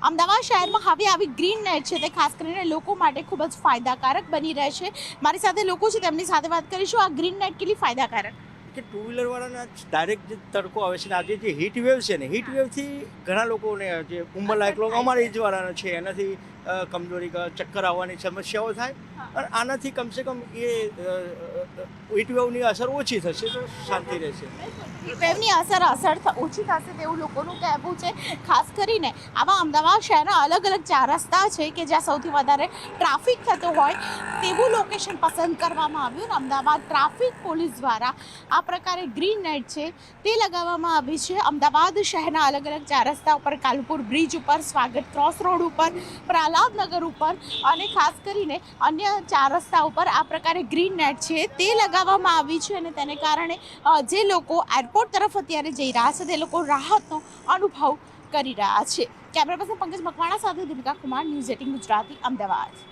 અમદાવાદ શહેરમાં હવે આવી ગ્રીન નેટ છે તે ખાસ કરીને લોકો માટે ખૂબ જ ફાયદાકારક બની રહે છે. મારી સાથે લોકો છે તેમની સાથે વાત કરીશું. આ ગ્રીન નેટ કેટલી ફાયદાકારક? કે ટુ વ્હીલરવાળાના ડાયરેક્ટ જે તડકો આવે છે ને આજે જે હીટ વેવ છે ને હીટ વેવથી ઘણા લોકોને જે ઉંમરલાયક લોકો અમારી એજ વાળાના છે એનાથી કમજોરી ચક્કર આવવાની સમસ્યાઓ થાય અને આનાથી કમસે કમ એ હીટ વેવની અસર ઓછી થશે તો શાંતિ રહેશે. વેવની ઓછી થશે તેવું લોકોનું કહેવું છે. ખાસ કરીને આવા અમદાવાદ શહેરના અલગ અલગ ચાર રસ્તા છે કે જ્યાં સૌથી વધારે ટ્રાફિક થતો હોય તેવું લોકેશન પસંદ કરવામાં આવ્યું. અમદાવાદ ટ્રાફિક પોલીસ દ્વારા આ પ્રકારે ગ્રીન નેટ છે તે લગાવવામાં આવી છે. અમદાવાદ શહેરના અલગ અલગ ચાર રસ્તા ઉપર, કાલુપુર બ્રિજ ઉપર, સ્વાગત ક્રોસ રોડ ઉપર, પ્રહલાદનગર ઉપર અને ખાસ કરીને અન્ય ચાર રસ્તા ઉપર આ પ્રકારે ગ્રીન નેટ છે તે લગાવવામાં આવી છે અને તેને કારણે જે લોકો એરપોર્ટ તરફ અત્યારે જઈ રહ્યા છે તે લોકો રાહતનો અનુભવ કરી રહ્યા છે. કેમેરા પર્સન પંકજ મકવાણા સાથે દીપિકા કુમાર, ન્યૂઝ 18 ગુજરાતી, અમદાવાદ.